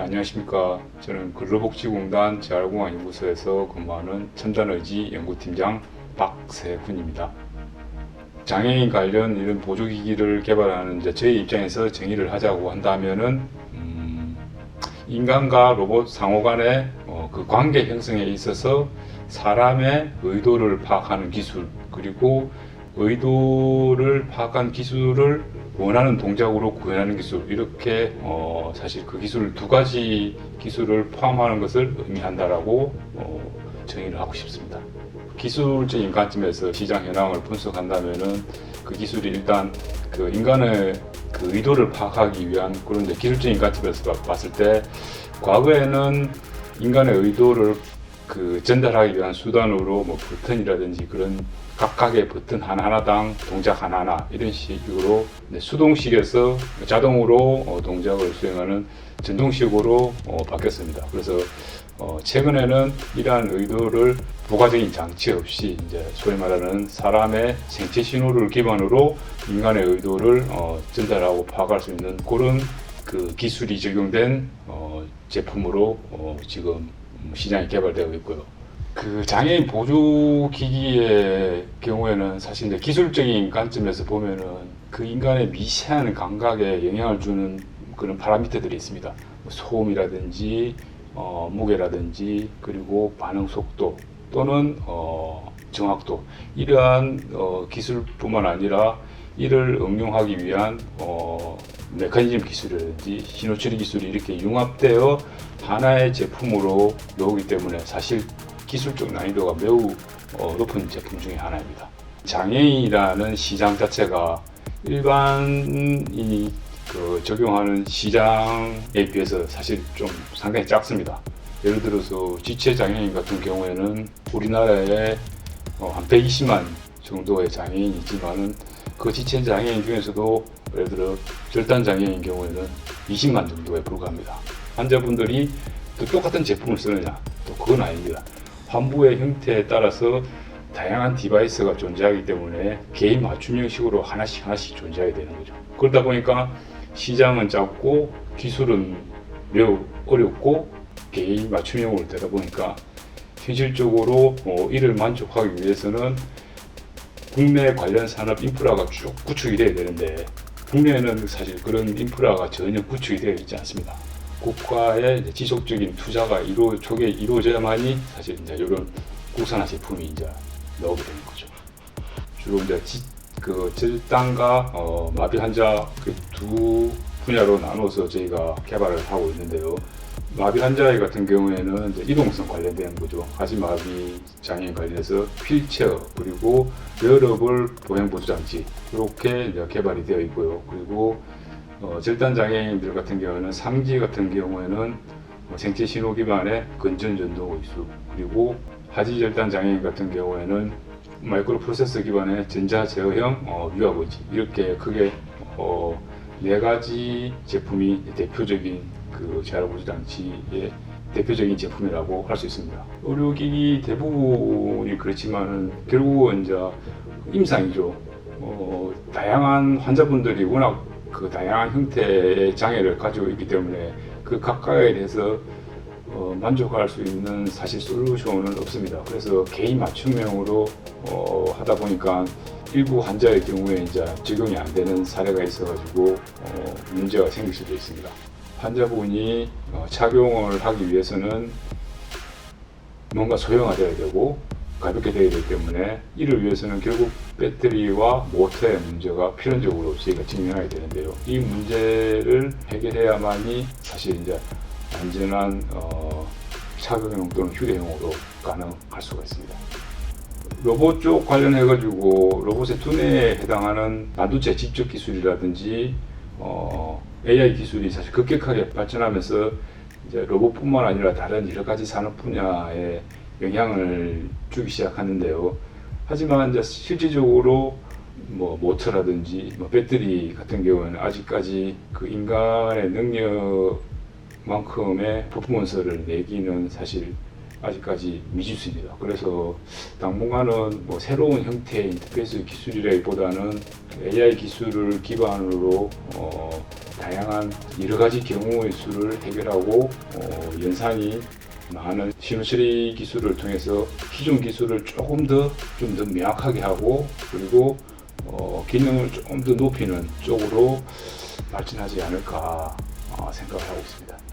안녕하십니까. 저는 근로복지공단 재활공학연구소에서 근무하는 첨단의지 연구팀장 박세훈입니다. 장애인 관련 이런 보조기기를 개발하는 저희 입장에서 정의를 하자고 한다면은 인간과 로봇 상호 간의 그 관계 형성에 있어서 사람의 의도를 파악하는 기술, 그리고 의도를 파악한 기술을 원하는 동작으로 구현하는 기술, 이렇게 사실 그 기술 두 가지 기술을 포함하는 것을 의미한다라고 정의를 하고 싶습니다. 기술적인 관점에서 시장 현황을 분석한다면은 그 기술이 일단 그 인간의 그 의도를 파악하기 위한 그런 기술적인 관점에서 봤을 때, 과거에는 인간의 의도를 그 전달하기 위한 수단으로 뭐 버튼이라든지 그런 각각의 버튼 하나하나당 동작 하나하나 이런 식으로 수동식에서 자동으로 동작을 수행하는 전동식으로 바뀌었습니다. 그래서 최근에는 이러한 의도를 부가적인 장치 없이 이제 소위 말하는 사람의 생체 신호를 기반으로 인간의 의도를 전달하고 파악할 수 있는 그런 그 기술이 적용된 제품으로 지금 시장이 개발되고 있고요. 그 장애인 보조기기의 경우에는 사실 이제 기술적인 관점에서 보면은 그 인간의 미세한 감각에 영향을 주는 그런 파라미터들이 있습니다. 소음이라든지 무게라든지 그리고 반응 속도 또는 정확도, 이러한 기술뿐만 아니라 이를 응용하기 위한 메커니즘 기술이라든지 신호 처리 기술이 이렇게 융합되어 하나의 제품으로 나오기 때문에 사실 기술적 난이도가 매우 높은 제품 중에 하나입니다. 장애인이라는 시장 자체가 일반인이 적용하는 시장에 비해서 사실 좀 상당히 작습니다. 예를 들어서 지체 장애인 같은 경우에는 우리나라에 한 120만 정도의 장애인이 있지만은 그 지체 장애인 중에서도 예를 들어 절단 장애인 경우에는 20만 정도에 불과합니다. 환자분들이 또 똑같은 제품을 쓰느냐? 또 그건 아닙니다. 환부의 형태에 따라서 다양한 디바이스가 존재하기 때문에 개인 맞춤형식으로 하나씩 존재하게 되는 거죠. 그러다 보니까 시장은 작고 기술은 매우 어렵고 개인 맞춤형으로 되다 보니까 현실적으로 이를 만족하기 위해서는 국내 관련 산업 인프라가 쭉 구축이 돼야 되는데, 국내에는 사실 그런 인프라가 전혀 구축이 되어 있지 않습니다. 국가의 지속적인 투자가 이루어져야만이 사실 이제 이런 국산화 제품이 이제 나오게 되는 거죠. 주로 이제 그 절단과 마비 환자 그 두 분야로 나눠서 저희가 개발을 하고 있는데요. 마비 환자 같은 경우에는 이제 이동성 관련된 거죠. 하지마비 장애인 관련해서 휠체어 그리고 웨어러블 보행 보조 장치, 이렇게 이제 개발이 되어 있고요. 그리고 절단 장애인들 같은 경우에는 상지 같은 경우에는 생체 신호 기반의 건전 전동 의수, 그리고 하지 절단 장애인 같은 경우에는 마이크로 프로세서 기반의 전자 제어형 유압 의지, 이렇게 크게 네 가지 제품이 대표적인 그 재활 보조 장치의 대표적인 제품이라고 할 수 있습니다. 의료기기 대부분이 그렇지만은 결국은 이제 임상이죠. 다양한 환자분들이 워낙 그 다양한 형태의 장애를 가지고 있기 때문에 그 각각에 대해서 만족할 수 있는 사실 솔루션은 없습니다. 그래서 개인 맞춤형으로 하다 보니까 일부 환자의 경우에 이제 적용이 안 되는 사례가 있어가지고 문제가 생길 수도 있습니다. 환자분이 착용을 하기 위해서는 뭔가 소형화되어야 되고 가볍게 되어야 되기 때문에 이를 위해서는 결국 배터리와 모터의 문제가 필연적으로 저희가 직면하게 되는데요. 이 문제를 해결해야만이 사실 이제 안전한 착용용 또는 휴대용으로 가능할 수가 있습니다. 로봇 쪽 관련해가지고 로봇의 두뇌에 해당하는 반도체 집적 기술이라든지 AI 기술이 사실 급격하게 발전하면서 이제 로봇뿐만 아니라 다른 여러 가지 산업 분야에 영향을 주기 시작하는데요. 하지만 이제 실질적으로 뭐 모터라든지 배터리 같은 경우에는 아직까지 그 인간의 능력만큼의 퍼포먼스를 내기는 사실 아직까지 미지수입니다. 그래서 당분간은 뭐 새로운 형태의 인터페이스 기술이라기보다는 AI 기술을 기반으로 다양한 여러 가지 경우의 수를 해결하고 연산이 많은 신호 처리 기술을 통해서 기존 기술을 조금 더 명확하게 하고 그리고 기능을 조금 더 높이는 쪽으로 발전하지 않을까 생각을 하고 있습니다.